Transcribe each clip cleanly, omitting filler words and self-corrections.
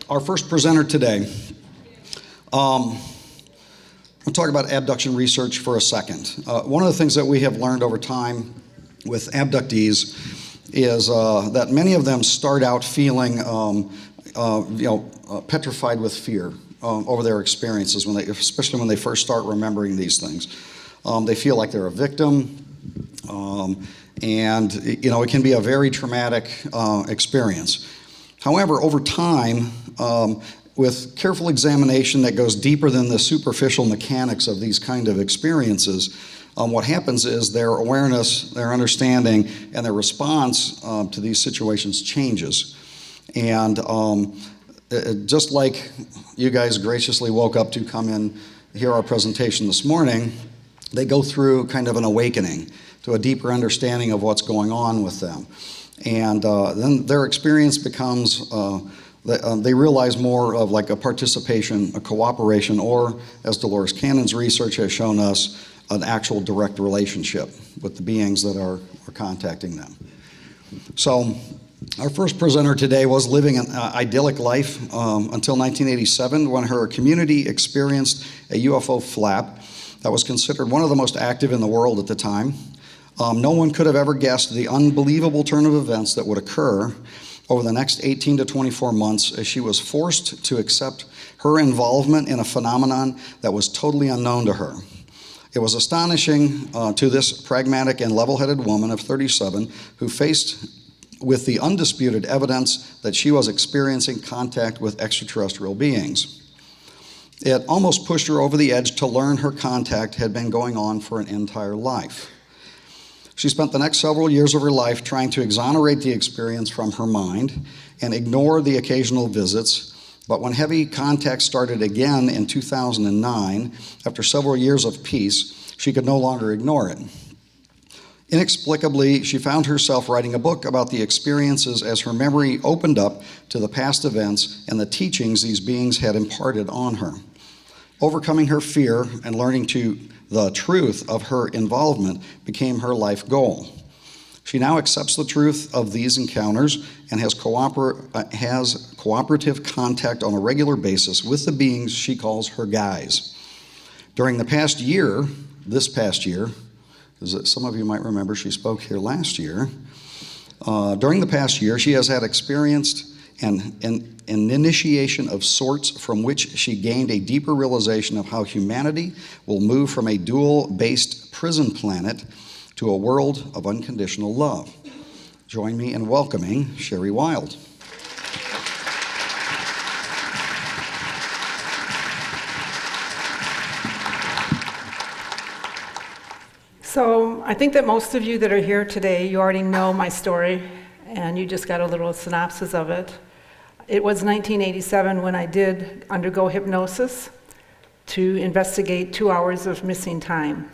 our first presenter today, I'll talk about abduction research for a second. One of the things that we have learned over time with abductees is that many of them start out feeling petrified with fear over their experiences, especially when they first start remembering these things. They feel like they're a victim, and it can be a very traumatic experience. However, over time, with careful examination that goes deeper than the superficial mechanics of these kind of experiences, what happens is their awareness, their understanding, and their response to these situations changes. And just like you guys graciously woke up to come in, hear our presentation this morning, they go through kind of an awakening to a deeper understanding of what's going on with them. And then their experience becomes, they realize more of like a participation, a cooperation, or, as Dolores Cannon's research has shown us, an actual direct relationship with the beings that are contacting them. So our first presenter today was living an idyllic life until 1987, when her community experienced a UFO flap that was considered one of the most active in the world at the time. No one could have ever guessed the unbelievable turn of events that would occur over the next 18 to 24 months as she was forced to accept her involvement in a phenomenon that was totally unknown to her. It was astonishing to this pragmatic and level-headed woman of 37 who faced with the undisputed evidence that she was experiencing contact with extraterrestrial beings. It almost pushed her over the edge to learn her contact had been going on for an entire life. She spent the next several years of her life trying to exonerate the experience from her mind and ignore the occasional visits, but when heavy contact started again in 2009, after several years of peace, she could no longer ignore it. Inexplicably, she found herself writing a book about the experiences as her memory opened up to the past events and the teachings these beings had imparted on her. Overcoming her fear and learning the truth of her involvement became her life goal. She now accepts the truth of these encounters and has cooperative contact on a regular basis with the beings she calls her guides. During this past year, as some of you might remember, she spoke here last year. During the past year, she has had experienced an initiation of sorts from which she gained a deeper realization of how humanity will move from a dual-based prison planet to a world of unconditional love. Join me in welcoming Sherry Wilde. So I think that most of you that are here today, you already know my story, and you just got a little synopsis of it. It was 1987 when I did undergo hypnosis to investigate 2 hours of missing time.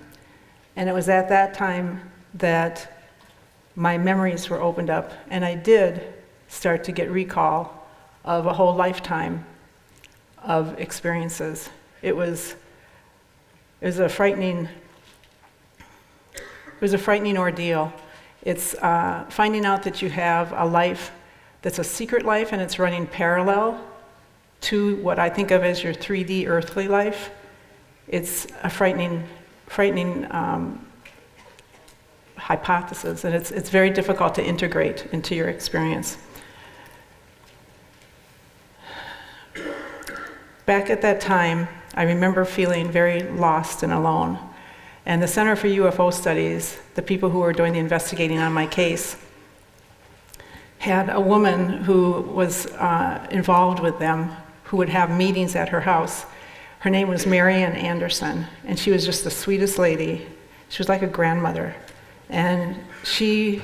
And it was at that time that my memories were opened up, and I did start to get recall of a whole lifetime of experiences. It was a frightening ordeal. It's finding out that you have a life that's a secret life and it's running parallel to what I think of as your 3D earthly life. It's a frightening hypothesis, and it's very difficult to integrate into your experience. Back at that time, I remember feeling very lost and alone. And the Center for UFO Studies, the people who were doing the investigating on my case, had a woman who was involved with them, who would have meetings at her house. Her name was Marian Anderson, and she was just the sweetest lady. She was like a grandmother. And she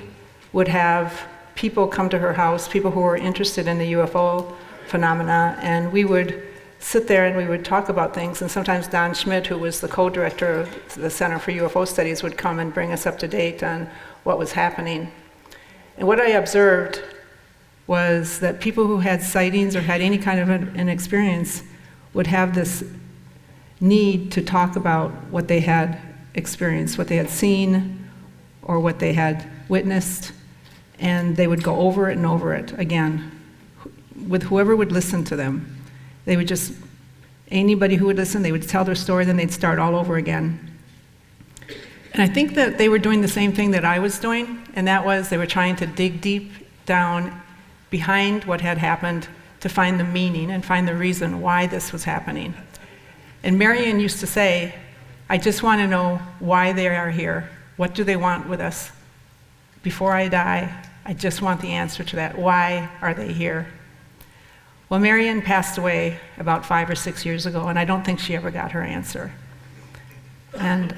would have people come to her house, people who were interested in the UFO phenomena, and we would sit there and we would talk about things. And sometimes Don Schmidt, who was the co-director of the Center for UFO Studies, would come and bring us up to date on what was happening. And what I observed was that people who had sightings or had any kind of an experience would have this need to talk about what they had experienced, what they had seen, or what they had witnessed, and they would go over it and over it again. with whoever would listen to them. They would just, anybody who would listen, they would tell their story, then they'd start all over again. And I think that they were doing the same thing that I was doing, and that was they were trying to dig deep down behind what had happened to find the meaning and find the reason why this was happening. And Marion used to say, I just want to know why they are here. What do they want with us? Before I die, I just want the answer to that. Why are they here? Well, Marion passed away about 5 or 6 years ago, and I don't think she ever got her answer. And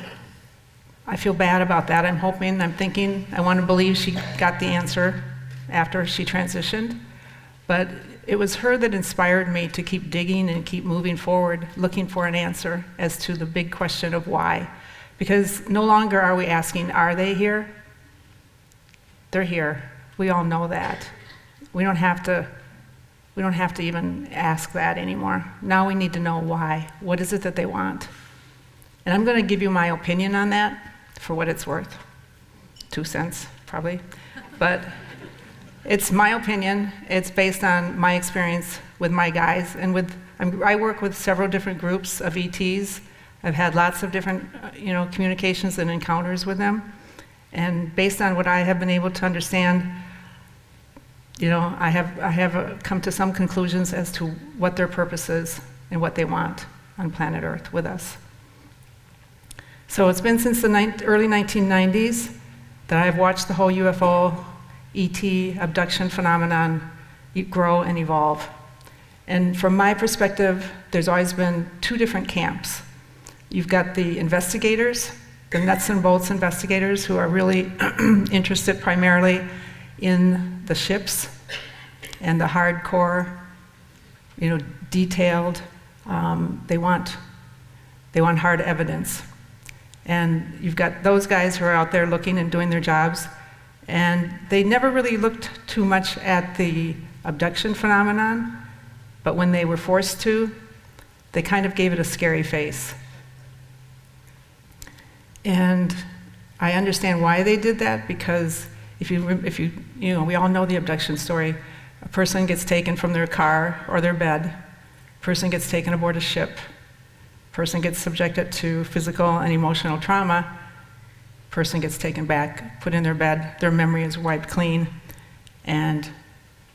I feel bad about that. I'm hoping, I'm thinking, I want to believe she got the answer after she transitioned. But it was her that inspired me to keep digging and keep moving forward, looking for an answer as to the big question of why. Because no longer are we asking, are they here? They're here. We all know that. We don't have to even ask that anymore. Now we need to know why. What is it that they want? And I'm going to give you my opinion on that for what it's worth. 2 cents, probably. But it's my opinion. It's based on my experience with my guys. And I work with several different groups of ETs. I've had lots of different communications and encounters with them. And based on what I have been able to understand, I have come to some conclusions as to what their purpose is and what they want on planet Earth with us. So it's been since the early 1990s that I've watched the whole UFO, ET, abduction phenomenon grow and evolve. And from my perspective, there's always been 2 different camps. You've got the investigators, the nuts and bolts investigators who are really interested primarily in the ships and the hardcore, detailed. They want hard evidence. And you've got those guys who are out there looking and doing their jobs, and they never really looked too much at the abduction phenomenon, but when they were forced to, they kind of gave it a scary face. And I understand why they did that, because if you we all know the abduction story. A person gets taken from their car or their bed. A person gets taken aboard a ship. A person gets subjected to physical and emotional trauma. A person gets taken back, put in their bed. Their memory is wiped clean, and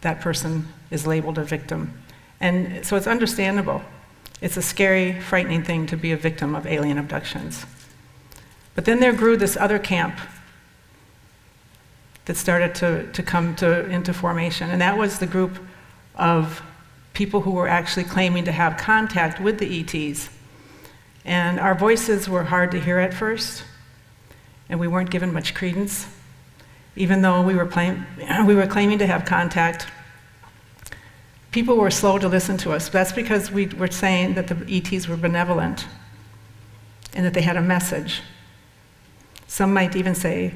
that person is labeled a victim. And so it's understandable. It's a scary, frightening thing to be a victim of alien abductions. But then there grew this other camp that started to come into formation, and that was the group of people who were actually claiming to have contact with the ETs. And our voices were hard to hear at first, and we weren't given much credence. Even though we were claiming to have contact, people were slow to listen to us. That's because we were saying that the ETs were benevolent and that they had a message. Some might even say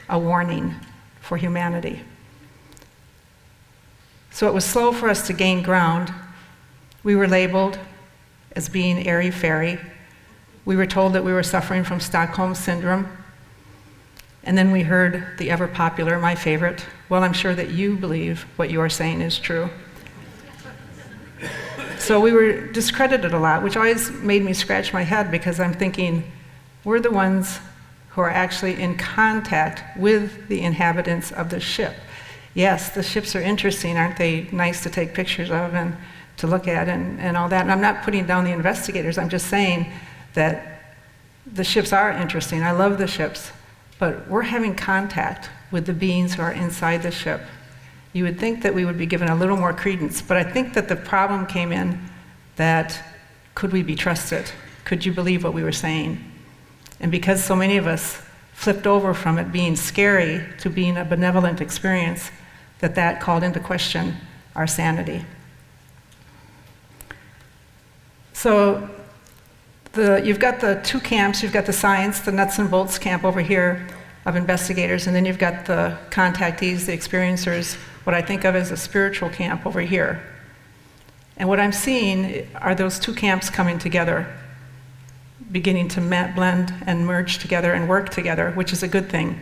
a warning for humanity. So it was slow for us to gain ground. We were labeled as being airy-fairy. We were told that we were suffering from Stockholm Syndrome. And then we heard the ever-popular, my favorite, well, I'm sure that you believe what you are saying is true. So we were discredited a lot, which always made me scratch my head, because I'm thinking, we're the ones who are actually in contact with the inhabitants of the ship. Yes, the ships are interesting, aren't they? Nice to take pictures of and to look at and all that. And I'm not putting down the investigators, I'm just saying that the ships are interesting. I love the ships, but we're having contact with the beings who are inside the ship. You would think that we would be given a little more credence, but I think that the problem came in that, could we be trusted? Could you believe what we were saying? And because so many of us flipped over from it being scary to being a benevolent experience, that called into question our sanity. So you've got the 2 camps. You've got the science, the nuts and bolts camp over here of investigators, and then you've got the contactees, the experiencers, what I think of as a spiritual camp over here. And what I'm seeing are those 2 camps coming together, beginning to blend and merge together and work together, which is a good thing.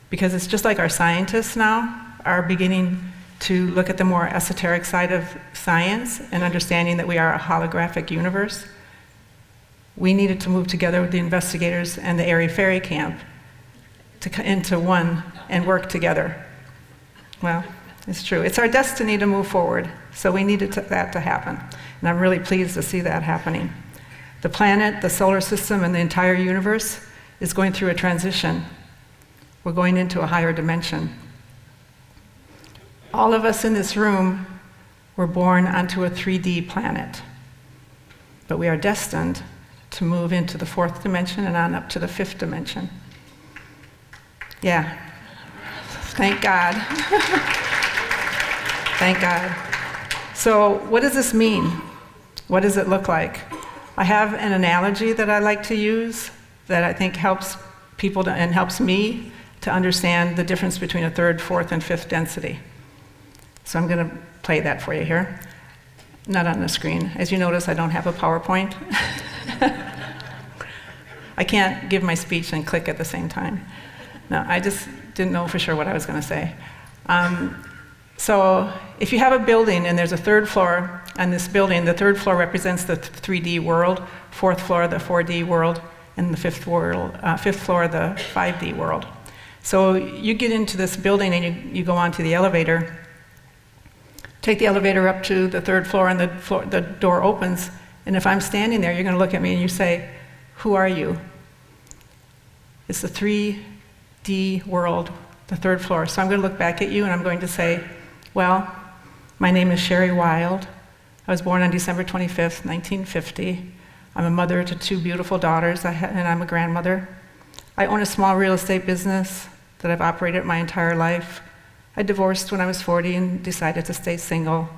Because it's just like our scientists now are beginning to look at the more esoteric side of science and understanding that we are a holographic universe, we needed to move together with the investigators and the Airy Fairy camp into one and work together. Well, it's true. It's our destiny to move forward, so we needed that to happen. And I'm really pleased to see that happening. The planet, the solar system, and the entire universe is going through a transition. We're going into a higher dimension. All of us in this room were born onto a 3D planet, but we are destined to move into the 4th dimension and on up to the 5th dimension. Yeah. Thank God. Thank God. So what does this mean? What does it look like? I have an analogy that I like to use that I think helps people and helps me to understand the difference between a 3rd, 4th, and 5th density. So I'm going to play that for you here. Not on the screen. As you notice, I don't have a PowerPoint. I can't give my speech and click at the same time. No, I just didn't know for sure what I was going to say. So if you have a building and there's a 3rd floor on this building, the 3rd floor represents the 3D world, 4th floor the 4D world, and the 5th floor the 5D world. So you get into this building and you go onto the elevator, take the elevator up to the 3rd floor, and the door opens, and if I'm standing there, you're going to look at me and you say, "Who are you?" It's the 3D world, the 3rd floor. So I'm going to look back at you and I'm going to say, "Well, my name is Sherry Wilde. I was born on December 25th, 1950. I'm a mother to 2 beautiful daughters, and I'm a grandmother. I own a small real estate business that I've operated my entire life. I divorced when I was 40 and decided to stay single.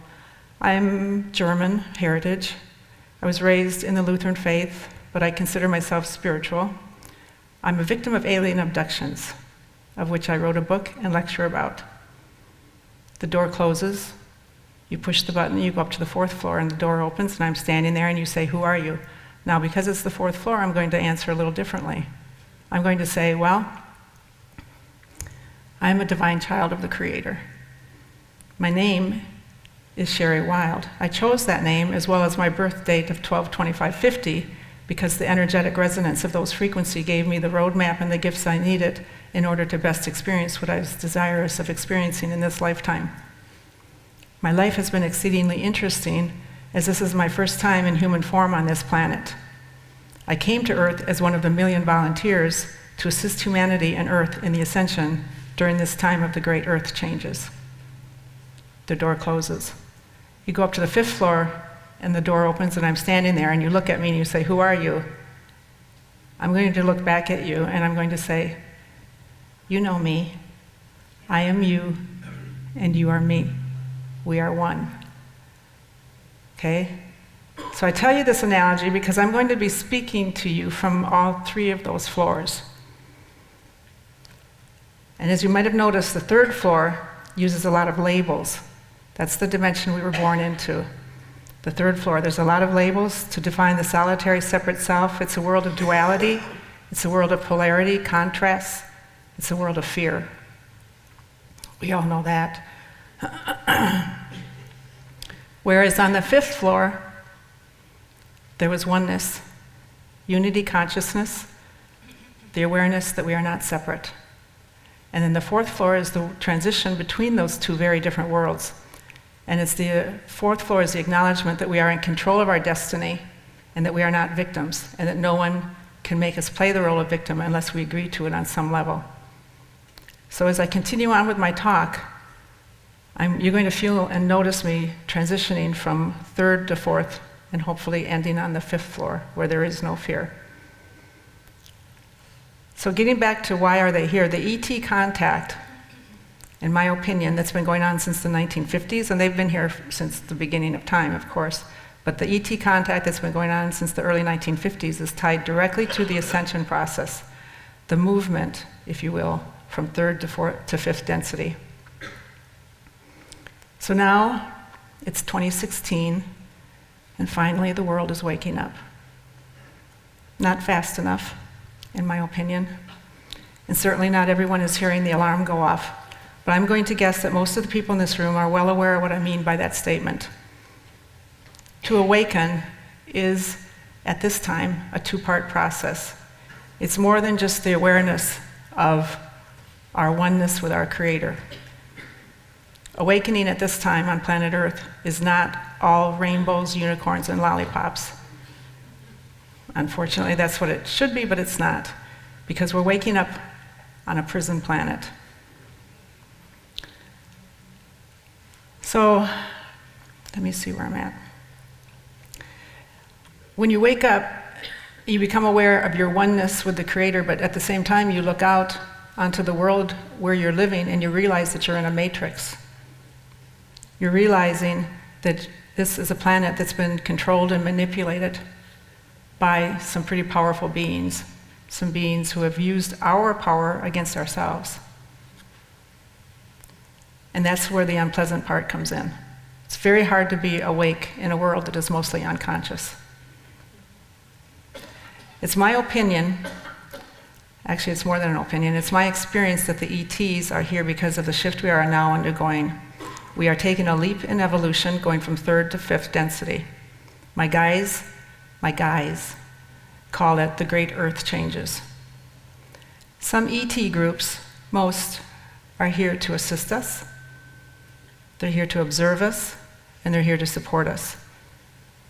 I'm German heritage. I was raised in the Lutheran faith, but I consider myself spiritual. I'm a victim of alien abductions, of which I wrote a book and lecture about." The door closes, you push the button, you go up to the 4th floor, and the door opens, and I'm standing there, and you say, "Who are you?" Now, because it's the 4th floor, I'm going to answer a little differently. I'm going to say, "Well, I'm a divine child of the Creator. My name is Sherry Wilde. I chose that name as well as my birth date of 12/25/50 because the energetic resonance of those frequencies gave me the roadmap and the gifts I needed in order to best experience what I was desirous of experiencing in this lifetime. My life has been exceedingly interesting, as this is my first time in human form on this planet. I came to Earth as one of the million volunteers to assist humanity and Earth in the ascension during this time of the great Earth changes." The door closes. You go up to the 5th floor, and the door opens, and I'm standing there, and you look at me and you say, "Who are you?" I'm going to look back at you, and I'm going to say, "You know me. I am you, and you are me. We are one." Okay? So I tell you this analogy because I'm going to be speaking to you from all 3 of those floors. And as you might have noticed, the 3rd floor uses a lot of labels. That's the dimension we were born into. The 3rd floor, there's a lot of labels to define the solitary separate self. It's a world of duality. It's a world of polarity, contrast. It's a world of fear. We all know that. Whereas on the 5th floor, there was oneness, unity consciousness, the awareness that we are not separate. And then the 4th floor is the transition between those 2 very different worlds. And it's the 4th floor is the acknowledgement that we are in control of our destiny and that we are not victims and that no one can make us play the role of victim unless we agree to it on some level. So as I continue on with my talk, you're going to feel and notice me transitioning from 3rd to 4th and hopefully ending on the 5th floor where there is no fear. So getting back to why are they here, the ET contact, in my opinion, that's been going on since the 1950s, and they've been here since the beginning of time, of course, but the ET contact that's been going on since the early 1950s is tied directly to the ascension process, the movement, if you will, from 3rd to 4th to 5th density. So now it's 2016, and finally the world is waking up. Not fast enough, in my opinion, and certainly not everyone is hearing the alarm go off. But I'm going to guess that most of the people in this room are well aware of what I mean by that statement. To awaken is, at this time, a two-part process. It's more than just the awareness of our oneness with our Creator. Awakening at this time on planet Earth is not all rainbows, unicorns, and lollipops. Unfortunately, that's what it should be, but it's not, because we're waking up on a prison planet. So, let me see where I'm at. When you wake up, you become aware of your oneness with the Creator, but at the same time, you look out onto the world where you're living and you realize that you're in a matrix. You're realizing that this is a planet that's been controlled and manipulated by some pretty powerful beings, some beings who have used our power against ourselves. And that's where the unpleasant part comes in. It's very hard to be awake in a world that is mostly unconscious. It's my opinion, actually it's more than an opinion, it's my experience that the ETs are here because of the shift we are now undergoing. We are taking a leap in evolution, going from 3rd to 5th density. My guys call it the Great Earth Changes. Some ET groups, most, are here to assist us. They're here to observe us, and they're here to support us.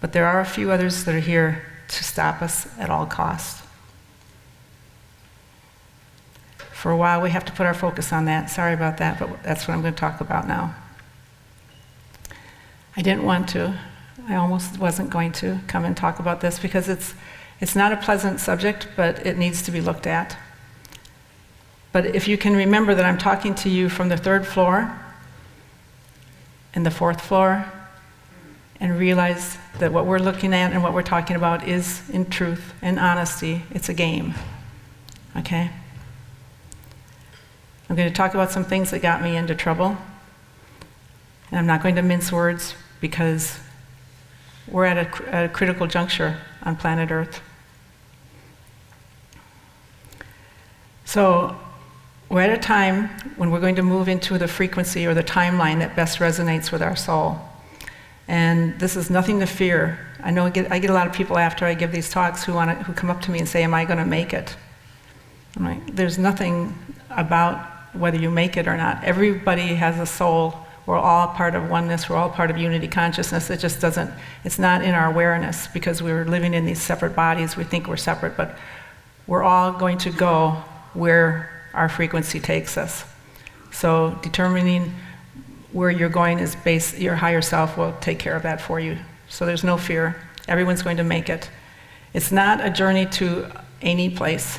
But there are a few others that are here to stop us at all costs. For a while, we have to put our focus on that. Sorry about that, but that's what I'm going to talk about now. I didn't want to. I almost wasn't going to come and talk about this because it's not a pleasant subject, but it needs to be looked at. But if you can remember that I'm talking to you from the 3rd floor and the 4th floor, and realize that what we're looking at and what we're talking about is, in truth and honesty, it's a game. Okay? I'm going to talk about some things that got me into trouble. And I'm not going to mince words because we're at a critical juncture on planet Earth. So we're at a time when we're going to move into the frequency or the timeline that best resonates with our soul. And this is nothing to fear. I know I get a lot of people after I give these talks who come up to me and say, am I going to make it? I'm like, there's nothing about whether you make it or not. Everybody has a soul. We're all part of oneness. We're all part of unity consciousness. It just doesn't, it's not in our awareness because we're living in these separate bodies. We think we're separate, but we're all going to go where our frequency takes us. So determining where you're going is based, your higher self will take care of that for you. So there's no fear. Everyone's going to make it. It's not a journey to any place.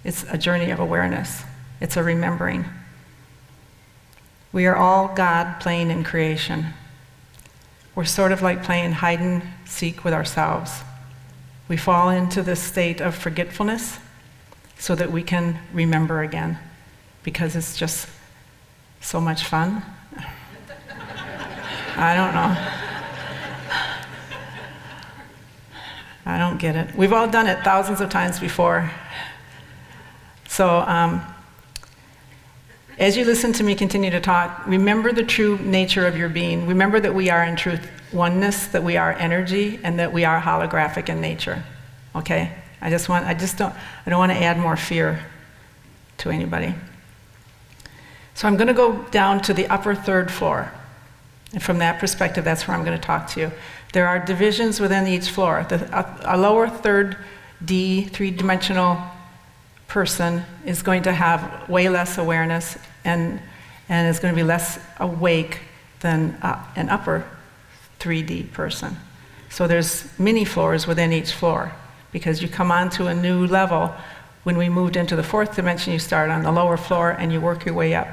It's a journey of awareness. It's a remembering. We are all God playing in creation. We're sort of like playing hide and seek with ourselves. We fall into this state of forgetfulness so that we can remember again, because it's just so much fun. I don't know. I don't get it. We've all done it thousands of times before. So as you listen to me continue to talk, remember the true nature of your being. Remember that we are in truth oneness, that we are energy, and that we are holographic in nature. Okay? I don't want to add more fear to anybody. So I'm going to go down to the upper 3rd floor. And from that perspective, that's where I'm going to talk to you. There are divisions within each floor. A lower 3rd D, 3-dimensional person is going to have way less awareness and is going to be less awake than an upper 3D person. So there's many floors within each floor because you come onto a new level. When we moved into the 4th dimension, you start on the lower floor and you work your way up.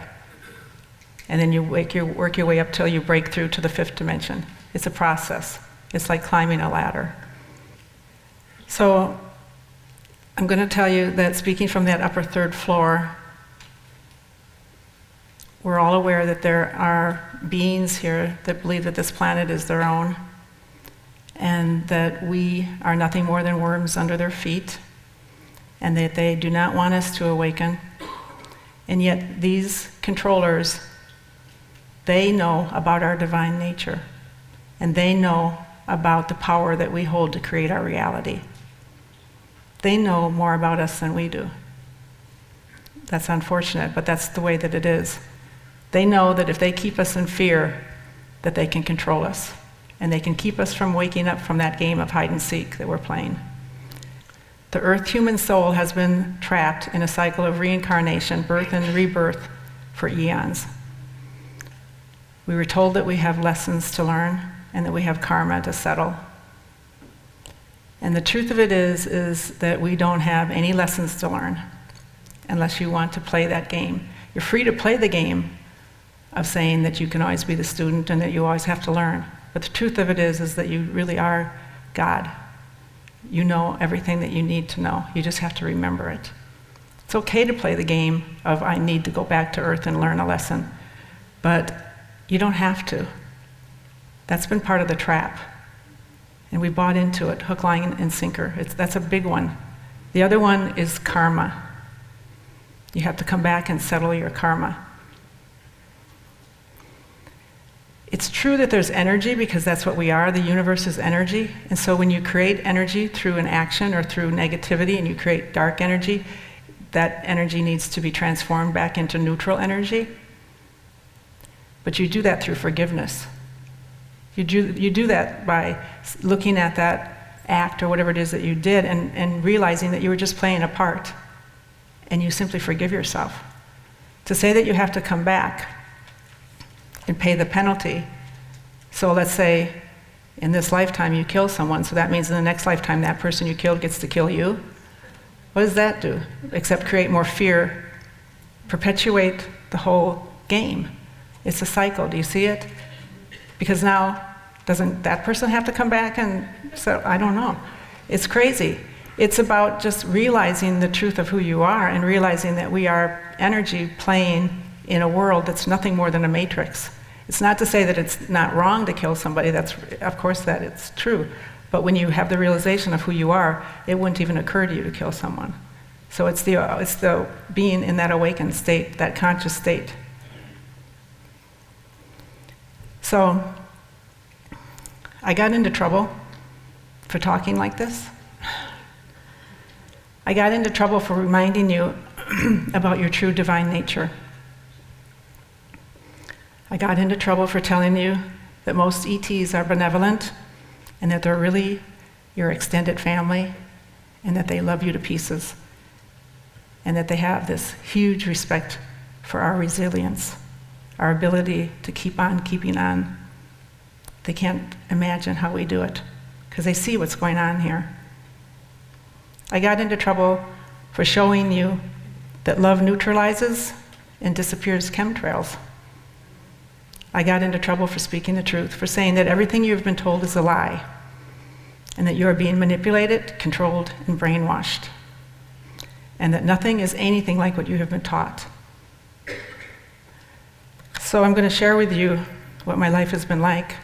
And then you work your way up till you break through to the 5th dimension. It's a process. It's like climbing a ladder. So I'm going to tell you that speaking from that upper 3rd floor, we're all aware that there are beings here that believe that this planet is their own, and that we are nothing more than worms under their feet, and that they do not want us to awaken. And yet these controllers They know about our divine nature, and they know about the power that we hold to create our reality. They know more about us than we do. That's unfortunate, but that's the way that it is. They know that if they keep us in fear, that they can control us, and they can keep us from waking up from that game of hide and seek that we're playing. The earth human soul has been trapped in a cycle of reincarnation, birth and rebirth for eons. We were told that we have lessons to learn and that we have karma to settle. And the truth of it is that we don't have any lessons to learn unless you want to play that game. You're free to play the game of saying that you can always be the student and that you always have to learn. But the truth of it is that you really are God. You know everything that you need to know. You just have to remember it. It's okay to play the game of I need to go back to earth and learn a lesson, but you don't have to. That's been part of the trap. And we bought into it, hook, line, and sinker. That's a big one. The other one is karma. You have to come back and settle your karma. It's true that there's energy because that's what we are. The universe is energy. And so when you create energy through an action or through negativity and you create dark energy, that energy needs to be transformed back into neutral energy. But you do that through forgiveness. You do that by looking at that act or whatever it is that you did and realizing that you were just playing a part. And you simply forgive yourself. To say that you have to come back and pay the penalty. So let's say in this lifetime you kill someone, so that means in the next lifetime that person you killed gets to kill you. What does that do? Except create more fear, perpetuate the whole game. It's a cycle, do you see it? Because now, doesn't that person have to come back and, so I don't know. It's crazy. It's about just realizing the truth of who you are and realizing that we are energy playing in a world that's nothing more than a matrix. It's not to say that it's not wrong to kill somebody, of course that it's true. But when you have the realization of who you are, it wouldn't even occur to you to kill someone. So it's the being in that awakened state, that conscious state. So I got into trouble for talking like this. I got into trouble for reminding you about your true divine nature. I got into trouble for telling you that most ETs are benevolent and that they're really your extended family and that they love you to pieces and that they have this huge respect for our resilience, our ability to keep on keeping on. They can't imagine how we do it because they see what's going on here. I got into trouble for showing you that love neutralizes and disappears chemtrails. I got into trouble for speaking the truth, for saying that everything you've been told is a lie, and that you are being manipulated, controlled, and brainwashed, and that nothing is anything like what you have been taught. So I'm going to share with you what my life has been like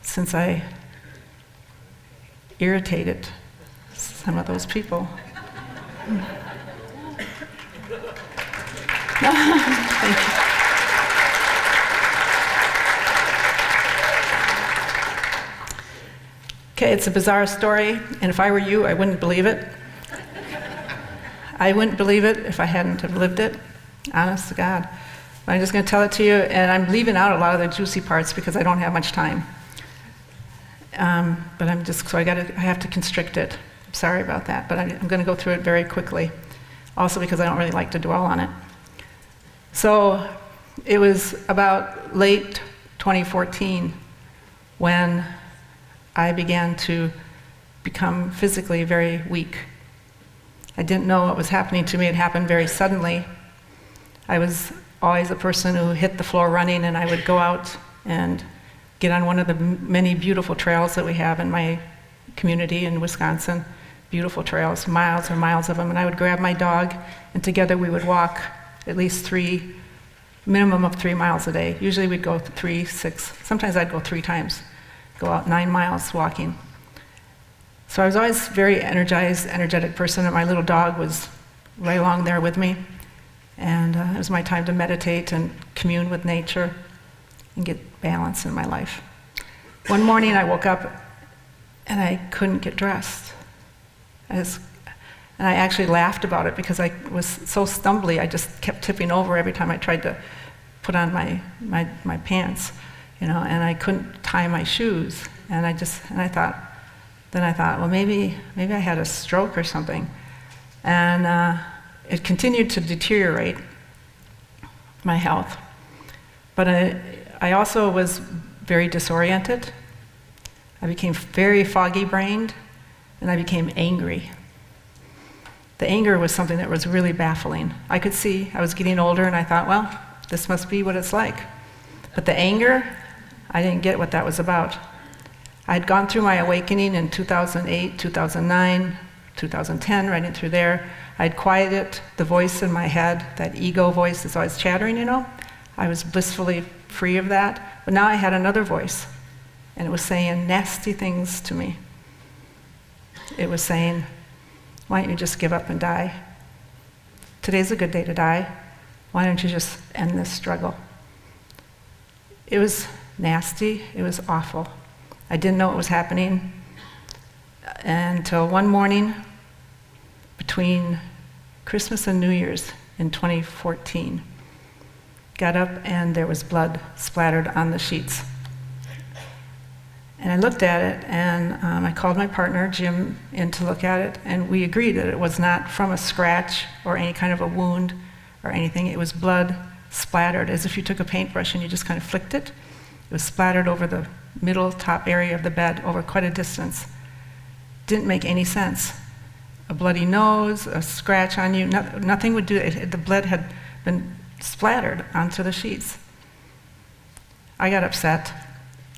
since I irritated some of those people. Thank you. Okay, it's a bizarre story, and if I were you, I wouldn't believe it. I wouldn't believe it if I hadn't have lived it, honest to God. But I'm just going to tell it to you, and I'm leaving out a lot of the juicy parts because I don't have much time. But I have to constrict it. I'm sorry about that, but I'm going to go through it very quickly. Also because I don't really like to dwell on it. So it was about late 2014 when I began to become physically very weak. I didn't know what was happening to me. It happened very suddenly. I was always a person who hit the floor running, and I would go out and get on one of the many beautiful trails that we have in my community in Wisconsin. Beautiful trails, miles and miles of them. And I would grab my dog, and together we would walk at least minimum of 3 miles a day. Usually we'd go 3, 6, sometimes I'd go 3 times. Go out 9 miles walking. So I was always a very energetic person, and my little dog was right along there with me. And it was my time to meditate and commune with nature. and get balance in my life. One morning I woke up and I couldn't get dressed. And I actually laughed about it because I was so stumbly, I just kept tipping over every time I tried to put on my pants, and I couldn't tie my shoes. And I thought, well, maybe I had a stroke or something. And it continued to deteriorate my health. But I also was very disoriented. I became very foggy-brained, and I became angry. The anger was something that was really baffling. I could see I was getting older, and I thought, well, this must be what it's like. But the anger, I didn't get what that was about. I had gone through my awakening in 2008, 2009, 2010, right in through there. I had quieted the voice in my head, that ego voice that's always chattering, I was blissfully free of that. But now I had another voice, and it was saying nasty things to me. It was saying, why don't you just give up and die? Today's a good day to die. Why don't you just end this struggle? It was nasty. It was awful. I didn't know what was happening until one morning between Christmas and New Year's in 2014. Got up and there was blood splattered on the sheets. And I looked at it, and I called my partner, Jim, in to look at it, and we agreed that it was not from a scratch or any kind of a wound or anything. It was blood splattered, as if you took a paintbrush and you just kind of flicked it. It was splattered over the middle top area of the bed over quite a distance. Didn't make any sense. A bloody nose, a scratch on you, nothing would do it. The blood had been splattered onto the sheets. I got upset.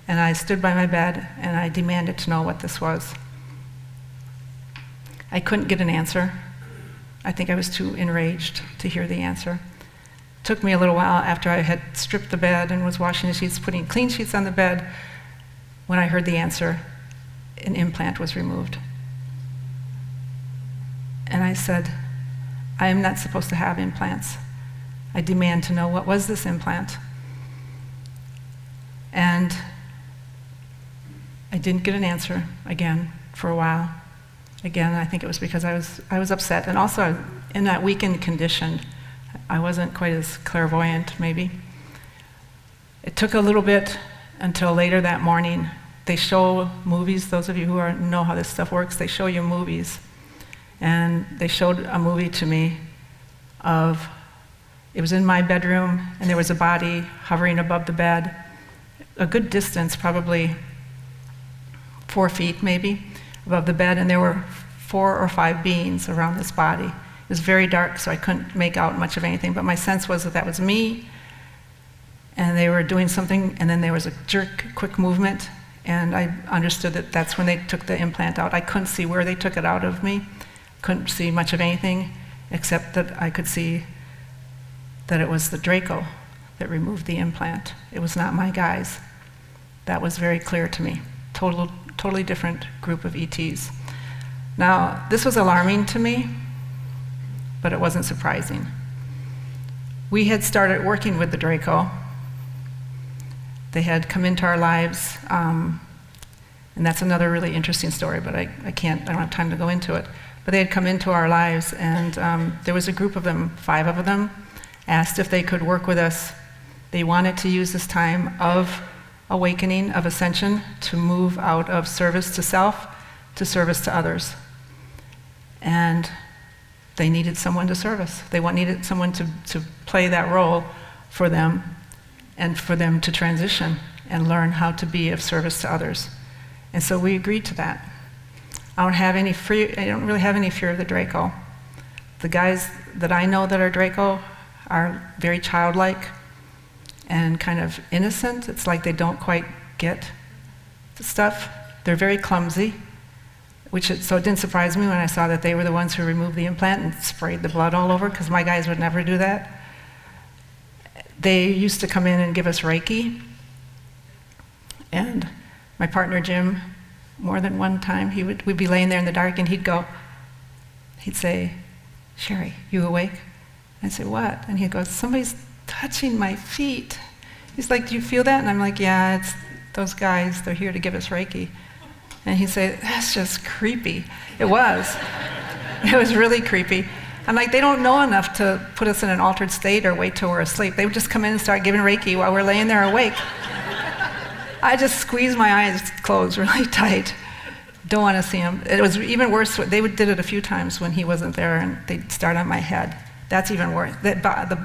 And I stood by my bed, and I demanded to know what this was. I couldn't get an answer. I think I was too enraged to hear the answer. It took me a little while after I had stripped the bed and was washing the sheets, putting clean sheets on the bed, when I heard the answer. An implant was removed. And I said, I am not supposed to have implants. I demand to know, what was this implant? And I didn't get an answer again for a while. Again, I think it was because I was upset, and also in that weakened condition, I wasn't quite as clairvoyant, maybe. It took a little bit until later that morning. They show movies, those of you who know how this stuff works, they show you movies. And they showed a movie to me it was in my bedroom, and there was a body hovering above the bed, a good distance, probably 4 feet maybe, above the bed, and there were 4 or 5 beings around this body. It was very dark, so I couldn't make out much of anything, but my sense was that was me, and they were doing something, and then there was a jerk, quick movement, and I understood that that's when they took the implant out. I couldn't see where they took it out of me, couldn't see much of anything, except that I could see that it was the Draco that removed the implant. It was not my guys. That was very clear to me. Totally different group of ETs. Now, this was alarming to me, but it wasn't surprising. We had started working with the Draco. They had come into our lives, and that's another really interesting story, but I don't have time to go into it. But they had come into our lives, and there was a group of them, 5 of them, asked if they could work with us. They wanted to use this time of awakening, of ascension, to move out of service to self to service to others. And they needed someone to service. They needed someone to play that role for them, and for them to transition and learn how to be of service to others. And so we agreed to that. I don't really have any fear of the Draco. The guys that I know that are Draco are very childlike and kind of innocent. It's like they don't quite get the stuff. They're very clumsy, so it didn't surprise me when I saw that they were the ones who removed the implant and sprayed the blood all over, because my guys would never do that. They used to come in and give us Reiki, and my partner Jim, more than one time, we'd be laying there in the dark, and he'd say, "Sherry, you awake?" I'd say, "What?" And he'd go, "Somebody's touching my feet." He's like, do you feel that? And I'm like, yeah, it's those guys, they're here to give us Reiki. And he'd say, that's just creepy. It was. It was really creepy. I'm like, they don't know enough to put us in an altered state or wait till we're asleep. They would just come in and start giving Reiki while we're laying there awake. I just squeezed my eyes closed really tight. Don't want to see him. It was even worse. They did it a few times when he wasn't there, and they'd start on my head. That's even worse. The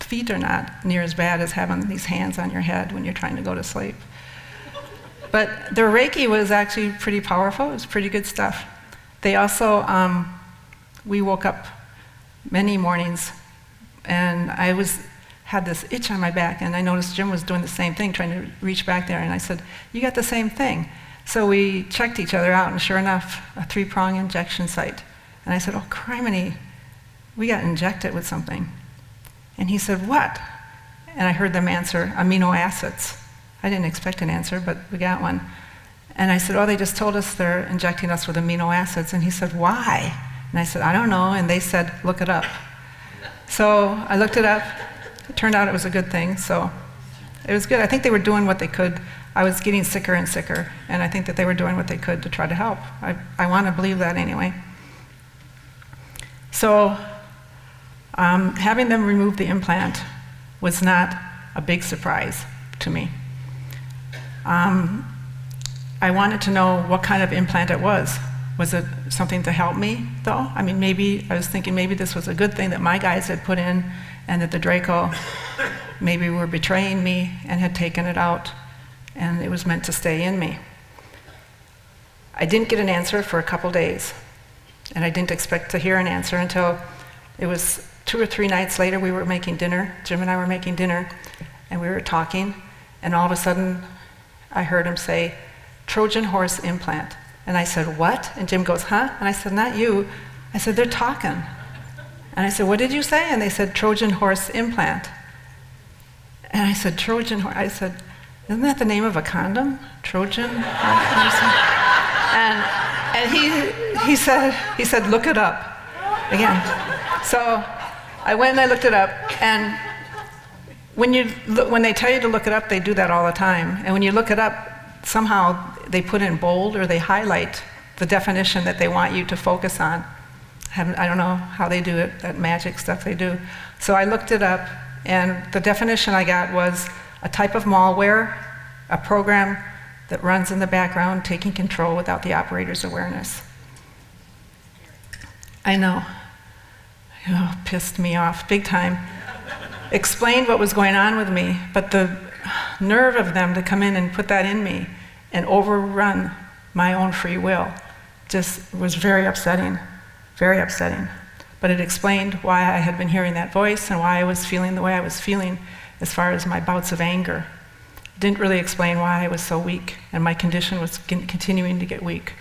feet are not near as bad as having these hands on your head when you're trying to go to sleep. But their Reiki was actually pretty powerful. It was pretty good stuff. They also, we woke up many mornings, and I had this itch on my back, and I noticed Jim was doing the same thing, trying to reach back there, and I said, you got the same thing. So we checked each other out, and sure enough, a 3-prong injection site. And I said, oh, criminy, we got injected with something. And he said, what? And I heard them answer, amino acids. I didn't expect an answer, but we got one. And I said, oh, they just told us they're injecting us with amino acids. And he said, why? And I said, I don't know. And they said, look it up. So I looked it up. It turned out it was a good thing, so it was good. I think they were doing what they could. I was getting sicker and sicker, and I think that they were doing what they could to try to help. I want to believe that anyway. So having them remove the implant was not a big surprise to me. I wanted to know what kind of implant it was. Was it something to help me, though? I mean, I was thinking maybe this was a good thing that my guys had put in, and that the Draco maybe were betraying me and had taken it out, and it was meant to stay in me. I didn't get an answer for a couple days, and I didn't expect to hear an answer until it was 2 or 3 nights later. We were making dinner, Jim and I were making dinner, and we were talking, and all of a sudden I heard him say, Trojan horse implant. And I said, what? And Jim goes, huh? And I said, not you. I said, they're talking. And I said, what did you say? And they said, Trojan horse implant. And I said, Trojan horse. I said, isn't that the name of a condom? Trojan horse? And he said, look it up again. So I went and I looked it up. And when they tell you to look it up, they do that all the time. And when you look it up, somehow they put in bold or they highlight the definition that they want you to focus on. I don't know how they do it, that magic stuff they do. So I looked it up, and the definition I got was a type of malware, a program that runs in the background, taking control without the operator's awareness. I know. Oh, pissed me off big time. Explained what was going on with me, but the nerve of them to come in and put that in me and overrun my own free will just was very upsetting, very upsetting. But it explained why I had been hearing that voice and why I was feeling the way I was feeling as far as my bouts of anger. It didn't really explain why I was so weak and my condition was continuing to get weak.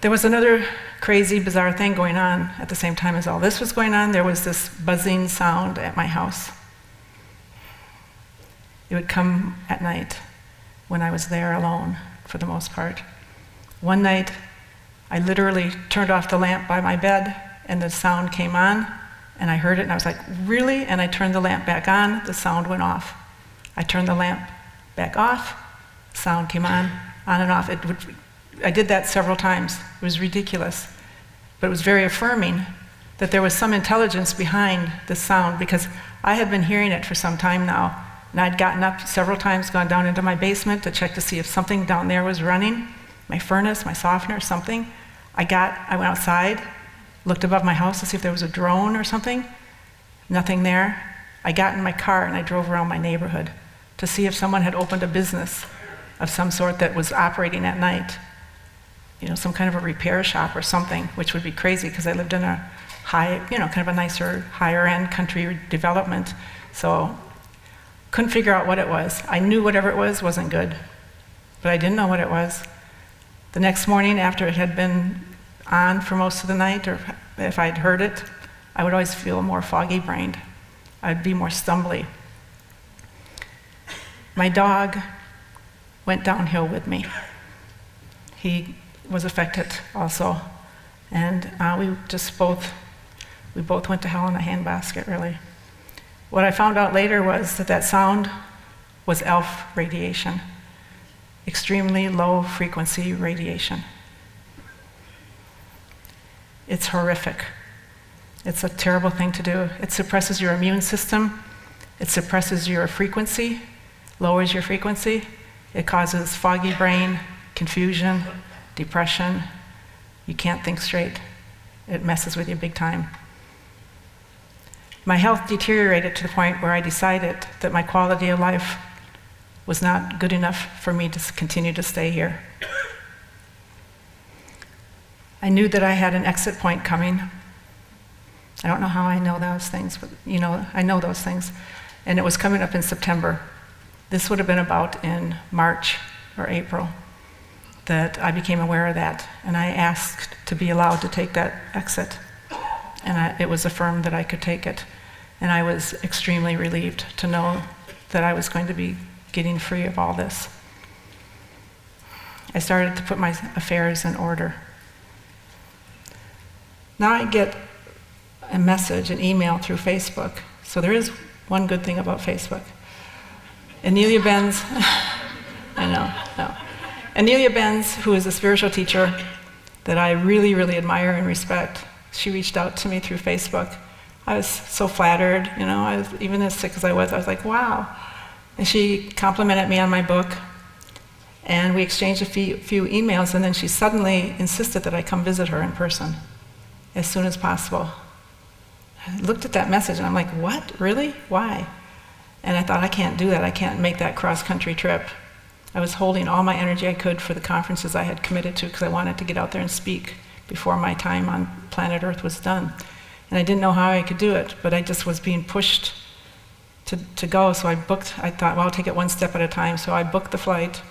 There was another crazy, bizarre thing going on at the same time as all this was going on. There was this buzzing sound at my house. It would come at night when I was there alone, for the most part. One night, I literally turned off the lamp by my bed, and the sound came on, and I heard it, and I was like, really? And I turned the lamp back on, the sound went off. I turned the lamp back off, sound came on and off. I did that several times. It was ridiculous. But it was very affirming that there was some intelligence behind the sound, because I had been hearing it for some time now. And I'd gotten up several times, gone down into my basement to check to see if something down there was running, my furnace, my softener, something. I went outside, looked above my house to see if there was a drone or something. Nothing there. I got in my car and I drove around my neighborhood to see if someone had opened a business of some sort that was operating at night. Some kind of a repair shop or something, which would be crazy because I lived in a high, kind of a nicer, higher end country development. So couldn't figure out what it was. I knew whatever it was wasn't good, but I didn't know what it was. The next morning, after it had been on for most of the night, or if I'd heard it, I would always feel more foggy-brained. I'd be more stumbly. My dog went downhill with me. He was affected also, and we both went to hell in a handbasket, really. What I found out later was that that sound was ELF radiation, extremely low frequency radiation. It's horrific. It's a terrible thing to do. It suppresses your immune system. It suppresses your frequency, lowers your frequency. It causes foggy brain, confusion, depression. You can't think straight. It messes with you big time. My health deteriorated to the point where I decided that my quality of life was not good enough for me to continue to stay here. I knew that I had an exit point coming. I don't know how I know those things, but I know those things. And it was coming up in September. This would have been about in March or April that I became aware of that. And I asked to be allowed to take that exit. And it was affirmed that I could take it. And I was extremely relieved to know that I was going to be getting free of all this. I started to put my affairs in order. Now I get a message, an email through Facebook. So there is one good thing about Facebook. Anelia Benz, I know, no. Anelia Benz, who is a spiritual teacher that I really, really admire and respect, she reached out to me through Facebook. I was so flattered, I was, even as sick as I was like, wow. And she complimented me on my book, and we exchanged a few emails, and then she suddenly insisted that I come visit her in person as soon as possible. I looked at that message and I'm like, what, really? Why? And I thought, I can't do that. I can't make that cross-country trip. I was holding all my energy I could for the conferences I had committed to because I wanted to get out there and speak before my time on planet Earth was done. And I didn't know how I could do it, but I just was being pushed to go. So I thought, well, I'll take it one step at a time. So I booked the flight.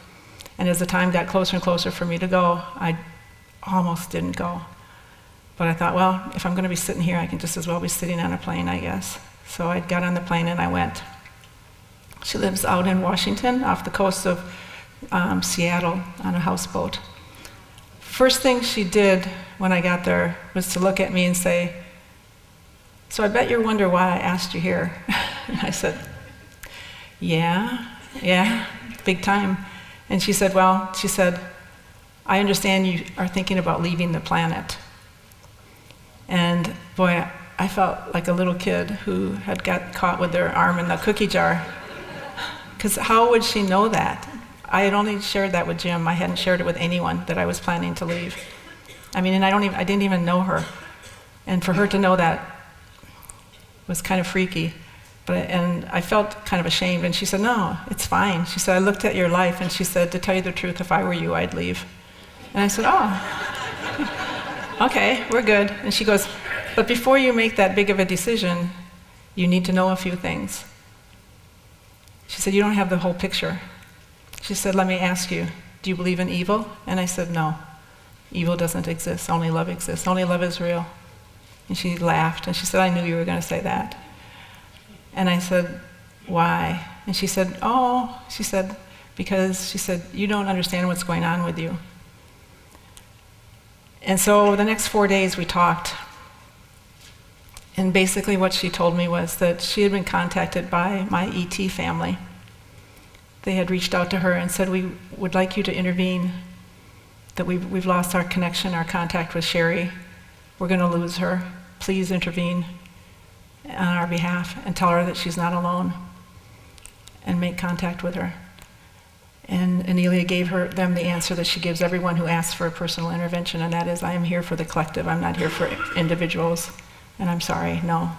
And as the time got closer and closer for me to go, I almost didn't go. But I thought, well, if I'm going to be sitting here, I can just as well be sitting on a plane, I guess. So I got on the plane and I went. She lives out in Washington, off the coast of Seattle, on a houseboat. First thing she did when I got there was to look at me and say, so I bet you wonder why I asked you here. And I said, yeah, big time. And she said, I understand you are thinking about leaving the planet. And boy, I felt like a little kid who had got caught with their arm in the cookie jar. Because how would she know that? I had only shared that with Jim. I hadn't shared it with anyone that I was planning to leave. I mean, and I didn't even know her. And for her to know that was kind of freaky. And I felt kind of ashamed. And she said, no, it's fine. She said, I looked at your life, and she said, to tell you the truth, if I were you, I'd leave. And I said, oh, okay, we're good. And she goes, but before you make that big of a decision, you need to know a few things. She said, you don't have the whole picture. She said, let me ask you, do you believe in evil? And I said, no, evil doesn't exist, only love exists, only love is real. And she laughed, and she said, I knew you were going to say that. And I said, why? And she said, because she said, you don't understand what's going on with you. And so the next 4 days we talked. And basically what she told me was that she had been contacted by my ET family. They had reached out to her and said, we would like you to intervene, that we've lost our connection, our contact with Sherry. We're going to lose her. Please intervene on our behalf and tell her that she's not alone and make contact with her. And Anelia gave them the answer that she gives everyone who asks for a personal intervention, and that is, I am here for the collective, I'm not here for individuals, and I'm sorry, no.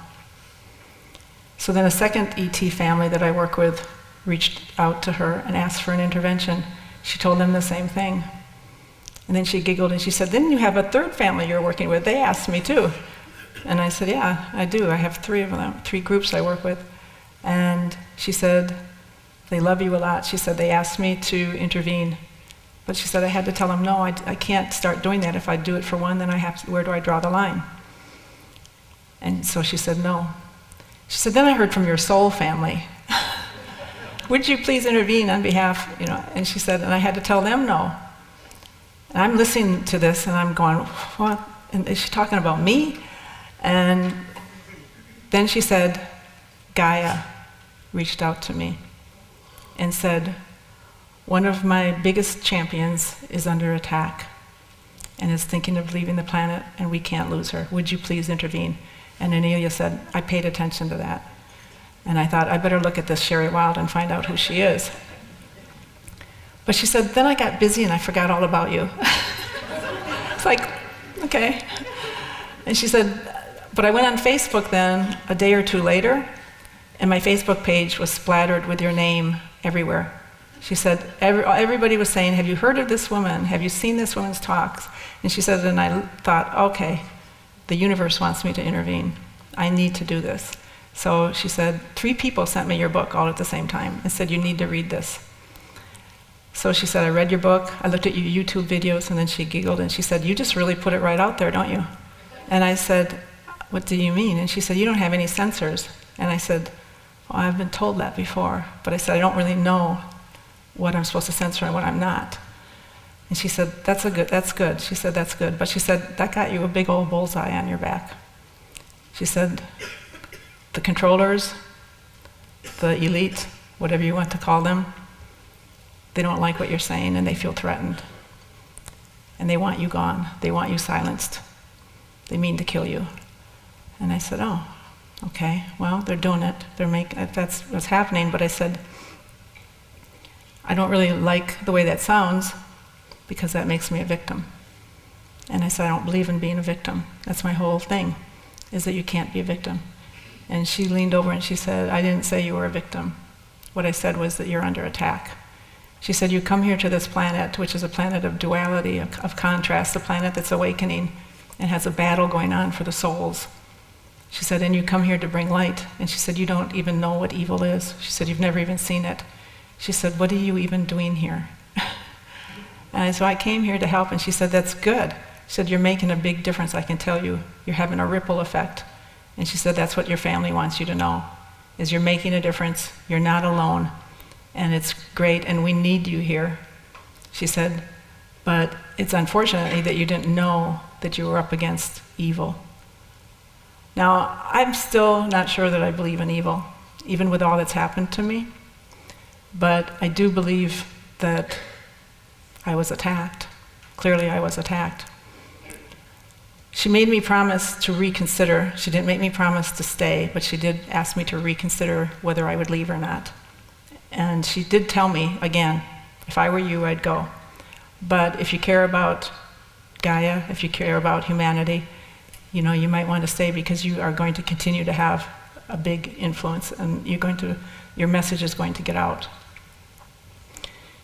So then a second ET family that I work with reached out to her and asked for an intervention. She told them the same thing. And then she giggled and she said, then you have a third family you're working with. They asked me too. And I said, yeah, I do. I have 3 of them, 3 groups I work with. And she said, they love you a lot. She said, they asked me to intervene. But she said, I had to tell them, no, I can't start doing that. If I do it for one, then where do I draw the line? And so she said, no. She said, then I heard from your soul family. Would you please intervene on behalf, And she said, and I had to tell them no. And I'm listening to this and I'm going, what? And is she talking about me? And then she said, Gaia reached out to me and said, one of my biggest champions is under attack and is thinking of leaving the planet, and we can't lose her. Would you please intervene? And Anelia said, I paid attention to that. And I thought, I better look at this Sherry Wilde and find out who she is. But she said, then I got busy and I forgot all about you. It's like, okay. And she said, but I went on Facebook then a day or two later, and my Facebook page was splattered with your name everywhere. She said, everybody was saying, have you heard of this woman? Have you seen this woman's talks? And she said, and I thought, okay, the universe wants me to intervene. I need to do this. So she said, 3 people sent me your book all at the same time and said, you need to read this. So she said, I read your book, I looked at your YouTube videos, and then she giggled and she said, you just really put it right out there, don't you? And I said, what do you mean? And she said, you don't have any censors. And I said, well, I've been told that before, but I said, I don't really know what I'm supposed to censor and what I'm not. And she said, that's good. She said, that's good. But she said, that got you a big old bullseye on your back. She said, the controllers, the elite, whatever you want to call them, they don't like what you're saying and they feel threatened. And they want you gone. They want you silenced. They mean to kill you. And I said, oh, okay, well, they're doing it. That's what's happening. But I said, I don't really like the way that sounds because that makes me a victim. And I said, I don't believe in being a victim. That's my whole thing, is that you can't be a victim. And she leaned over and she said, I didn't say you were a victim. What I said was that you're under attack. She said, you come here to this planet, which is a planet of duality, of contrast, a planet that's awakening and has a battle going on for the souls. She said, and you come here to bring light. And she said, you don't even know what evil is. She said, you've never even seen it. She said, what are you even doing here? And so I came here to help, and she said, that's good. She said, you're making a big difference, I can tell you. You're having a ripple effect. And she said, that's what your family wants you to know, is you're making a difference, you're not alone, and it's great, and we need you here. She said, but it's unfortunately that you didn't know that you were up against evil. Now, I'm still not sure that I believe in evil, even with all that's happened to me, but I do believe that I was attacked. Clearly I was attacked. She made me promise to reconsider. She didn't make me promise to stay, but she did ask me to reconsider whether I would leave or not. And she did tell me, again, if I were you, I'd go. But if you care about Gaia, if you care about humanity, you know, you might want to stay because you are going to continue to have a big influence and your message is going to get out.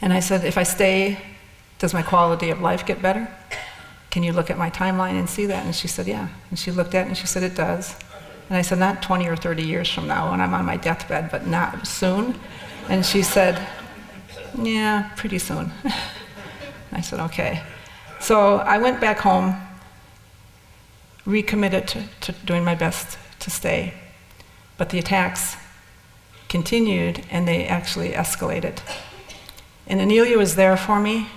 And I said, if I stay, does my quality of life get better? Can you look at my timeline and see that? And she said, yeah. And she looked at it and she said, it does. And I said, not 20 or 30 years from now when I'm on my deathbed, but not soon. And she said, yeah, pretty soon. I said, okay. So I went back home, recommitted to doing my best to stay. But the attacks continued and they actually escalated. And Anelia was there for me,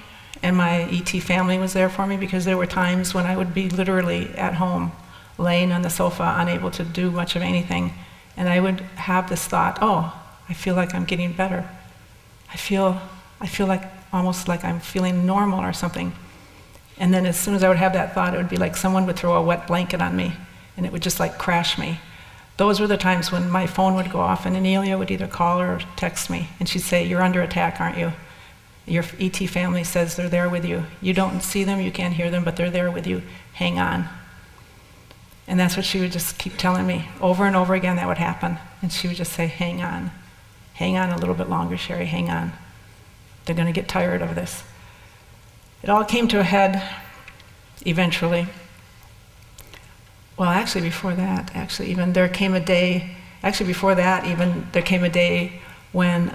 and my ET family was there for me, because there were times when I would be literally at home, laying on the sofa, unable to do much of anything, and I would have this thought, oh, I feel like I'm getting better. I feel like almost like I'm feeling normal or something. And then as soon as I would have that thought, it would be like someone would throw a wet blanket on me, and it would just like crash me. Those were the times when my phone would go off, and Anelia would either call or text me, and she'd say, you're under attack, aren't you? Your ET family says they're there with you. You don't see them, you can't hear them, but they're there with you. Hang on. And that's what she would just keep telling me. Over and over again that would happen. And she would just say, hang on. Hang on a little bit longer, Sherry, hang on. They're going to get tired of this. It all came to a head eventually. Well, actually before that, there came a day when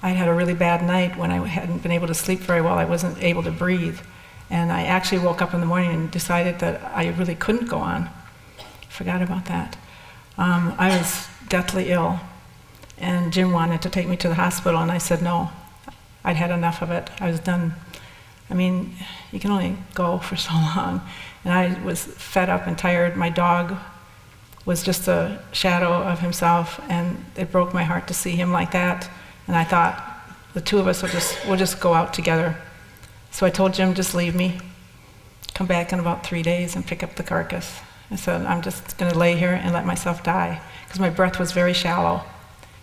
I had a really bad night when I hadn't been able to sleep very well. I wasn't able to breathe. And I actually woke up in the morning and decided that I really couldn't go on. Forgot about that. I was deathly ill. And Jim wanted to take me to the hospital, and I said no. I'd had enough of it. I was done. I mean, you can only go for so long. And I was fed up and tired. My dog was just a shadow of himself, and it broke my heart to see him like that. And I thought, the two of us we'll just go out together. So I told Jim, just leave me. Come back in about 3 days and pick up the carcass. I said, I'm just going to lay here and let myself die, because my breath was very shallow,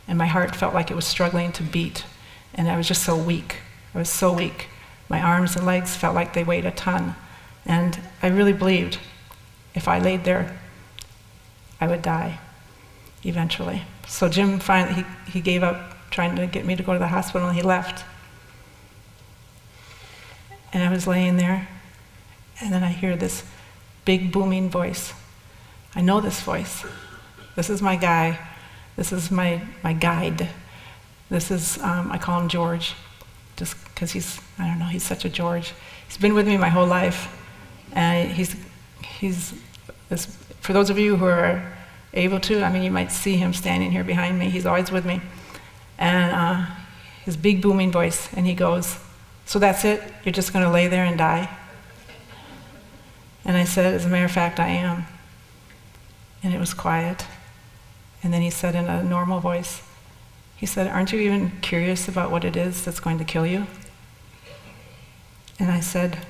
and my heart felt like it was struggling to beat, and I was just so weak. I was so weak. My arms and legs felt like they weighed a ton, and I really believed if I laid there, I would die eventually. So Jim finally, he gave up trying to get me to go to the hospital, and he left. And I was laying there, and then I hear this big booming voice. I know this voice. This is my guy. This is my guide. This is, I call him George, just because he's such a George. He's been with me my whole life. And he's this, for those of you who are able to, you might see him standing here behind me. He's always with me. And his big booming voice, and he goes, so that's it? You're just going to lay there and die? And I said, as a matter of fact, I am. And it was quiet. And then he said in a normal voice, he said, aren't you even curious about what it is that's going to kill you? And I said,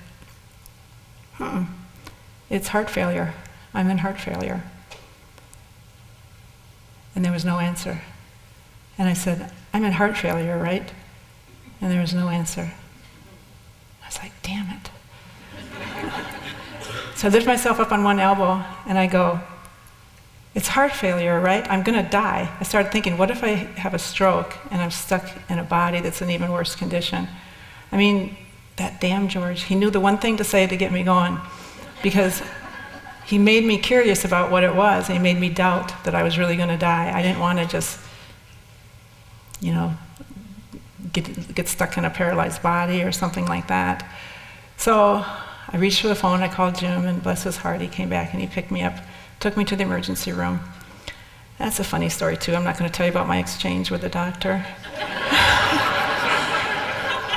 it's heart failure. I'm in heart failure. And there was no answer. And I said, I'm in heart failure, right? And there was no answer. I was like, damn it. So I lift myself up on one elbow, and I go, it's heart failure, right? I'm going to die. I started thinking, what if I have a stroke and I'm stuck in a body that's in even worse condition? That damn George, he knew the one thing to say to get me going, because he made me curious about what it was, and he made me doubt that I was really going to die. I didn't want to just, get stuck in a paralyzed body or something like that. So I reached for the phone, I called Jim, and bless his heart, he came back and he picked me up, took me to the emergency room. That's a funny story too. I'm not going to tell you about my exchange with the doctor.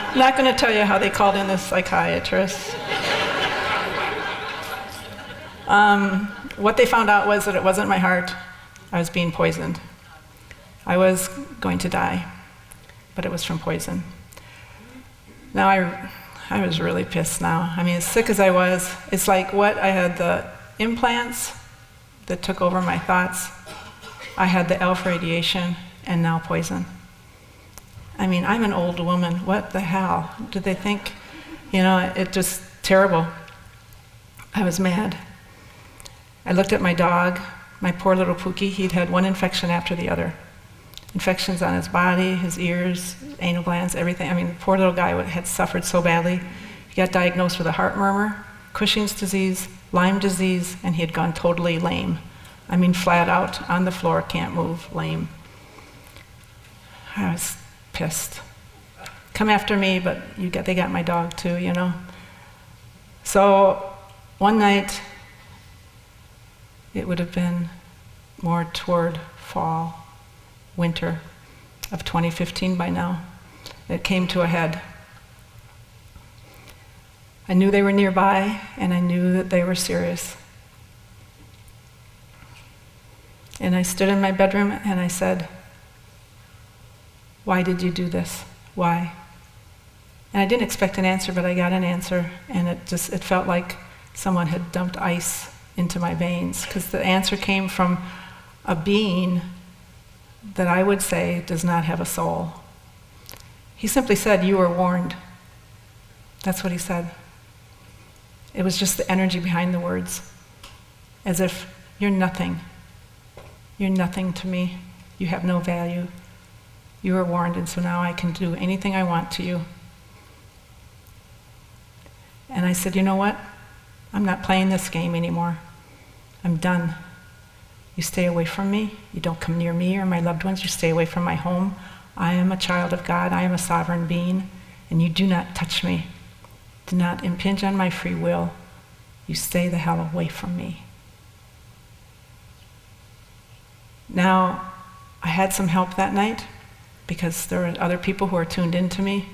I'm not going to tell you how they called in the psychiatrist. What they found out was that it wasn't my heart. I was being poisoned. I was going to die, but it was from poison. Now I was really pissed now. As sick as I was, it's like what I had the implants that took over my thoughts. I had the ELF radiation, and now poison. I'm an old woman. What the hell? Did they think? It just terrible. I was mad. I looked at my dog, my poor little Pookie. He'd had one infection after the other. Infections on his body, his ears, anal glands, everything. The poor little guy had suffered so badly. He got diagnosed with a heart murmur, Cushing's disease, Lyme disease, and he had gone totally lame. Flat out, on the floor, can't move, lame. I was pissed. Come after me, but they got my dog too, So one night, it would have been more toward fall, winter of 2015 by now, it came to a head. I knew they were nearby, and I knew that they were serious. And I stood in my bedroom and I said, why did you do this? Why? And I didn't expect an answer, but I got an answer, and it felt like someone had dumped ice into my veins, because the answer came from a being that I would say does not have a soul. He simply said, you were warned. That's what he said. It was just the energy behind the words, as if you're nothing. You're nothing to me. You have no value. You were warned, and so now I can do anything I want to you. And I said, you know what? I'm not playing this game anymore. I'm done. You stay away from me. You don't come near me or my loved ones. You stay away from my home. I am a child of God. I am a sovereign being, and you do not touch me. Do not impinge on my free will. You stay the hell away from me. Now, I had some help that night, because there were other people who were tuned into me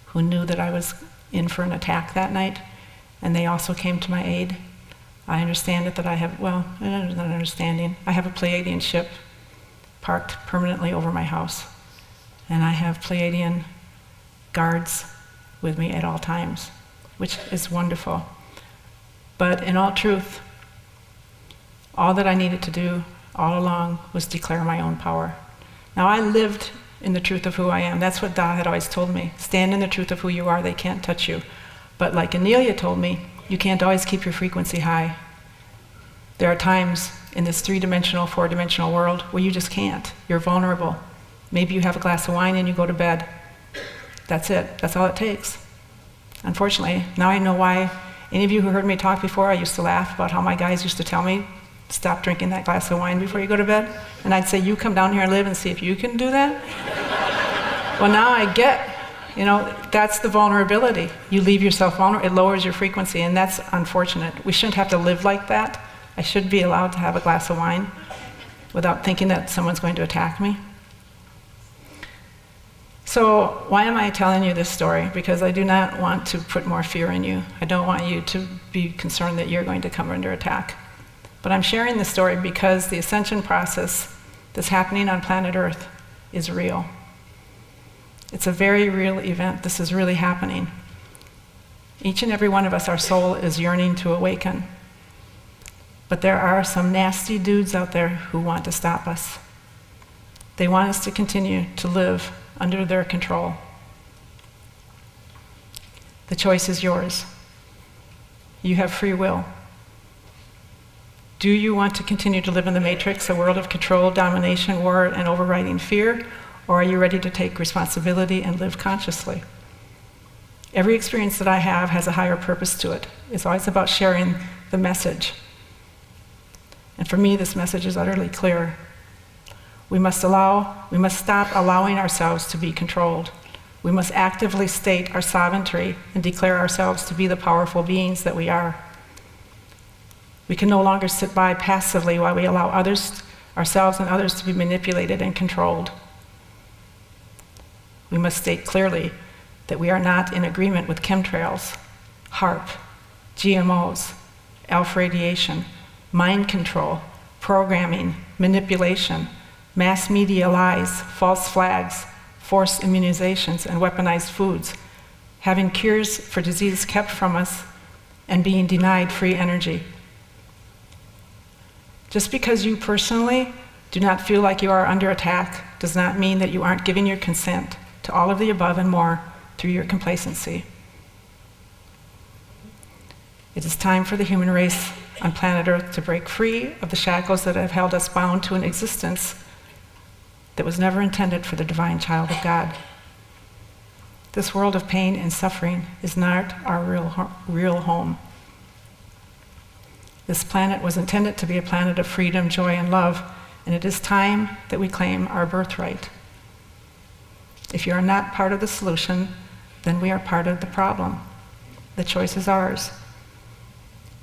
who knew that I was in for an attack that night, and they also came to my aid. I understand it that I have, well, not an understanding. I have a Pleiadian ship parked permanently over my house. And I have Pleiadian guards with me at all times, which is wonderful. But in all truth, all that I needed to do all along was declare my own power. Now, I lived in the truth of who I am. That's what Da had always told me. Stand in the truth of who you are, they can't touch you. But like Anelia told me, you can't always keep your frequency high. There are times in this 3-dimensional, 4-dimensional world where you just can't. You're vulnerable. Maybe you have a glass of wine and you go to bed. That's it. That's all it takes. Unfortunately, now I know why. Any of you who heard me talk before, I used to laugh about how my guys used to tell me, stop drinking that glass of wine before you go to bed. And I'd say, you come down here and live and see if you can do that. Well, now I get, that's the vulnerability. You leave yourself vulnerable, it lowers your frequency, and that's unfortunate. We shouldn't have to live like that. I should be allowed to have a glass of wine without thinking that someone's going to attack me. So why am I telling you this story? Because I do not want to put more fear in you. I don't want you to be concerned that you're going to come under attack. But I'm sharing this story because the ascension process that's happening on planet Earth is real. It's a very real event. This is really happening. Each and every one of us, our soul is yearning to awaken. But there are some nasty dudes out there who want to stop us. They want us to continue to live under their control. The choice is yours. You have free will. Do you want to continue to live in the matrix, a world of control, domination, war, and overriding fear? Or are you ready to take responsibility and live consciously? Every experience that I have has a higher purpose to it. It's always about sharing the message. And for me, this message is utterly clear. We must stop allowing ourselves to be controlled. We must actively state our sovereignty and declare ourselves to be the powerful beings that we are. We can no longer sit by passively while we allow ourselves and others to be manipulated and controlled. We must state clearly that we are not in agreement with chemtrails, HARP, GMOs, alpha radiation, mind control, programming, manipulation, mass media lies, false flags, forced immunizations, and weaponized foods, having cures for disease kept from us, and being denied free energy. Just because you personally do not feel like you are under attack does not mean that you aren't giving your consent to all of the above and more through your complacency. It is time for the human race on planet Earth to break free of the shackles that have held us bound to an existence that was never intended for the divine child of God. This world of pain and suffering is not our real home. This planet was intended to be a planet of freedom, joy, and love, and it is time that we claim our birthright. If you are not part of the solution, then we are part of the problem. The choice is ours.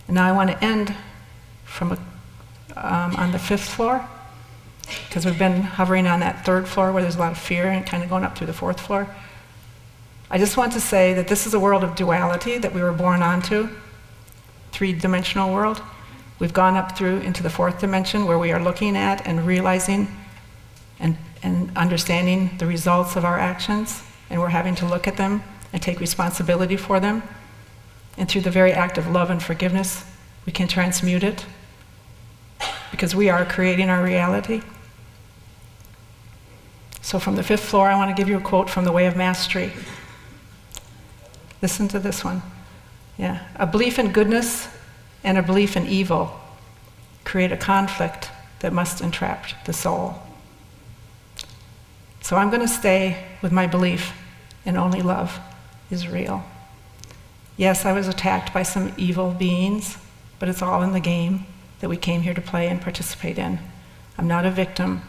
And now I want to end from on the 5th floor, because we've been hovering on that 3rd floor where there's a lot of fear and kind of going up through the 4th floor. I just want to say that this is a world of duality that we were born onto, 3-dimensional world. We've gone up through into the 4th dimension where we are looking at and realizing and understanding the results of our actions, and we're having to look at them and take responsibility for them. And through the very act of love and forgiveness, we can transmute it, because we are creating our reality. So from the 5th floor, I want to give you a quote from The Way of Mastery. Listen to this one. Yeah. A belief in goodness and a belief in evil create a conflict that must entrap the soul. So I'm going to stay with my belief in only love is real. Yes, I was attacked by some evil beings, but it's all in the game that we came here to play and participate in. I'm not a victim.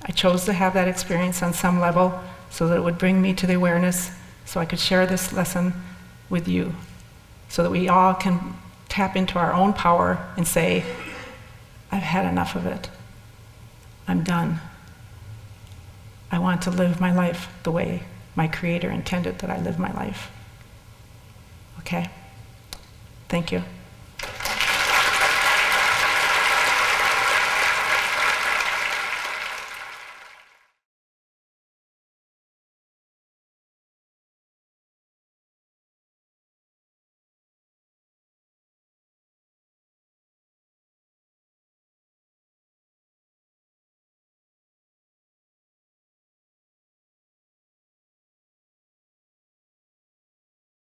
I chose to have that experience on some level so that it would bring me to the awareness so I could share this lesson with you, so that we all can tap into our own power and say, I've had enough of it. I'm done. I want to live my life the way my Creator intended that I live my life. Okay? Thank you.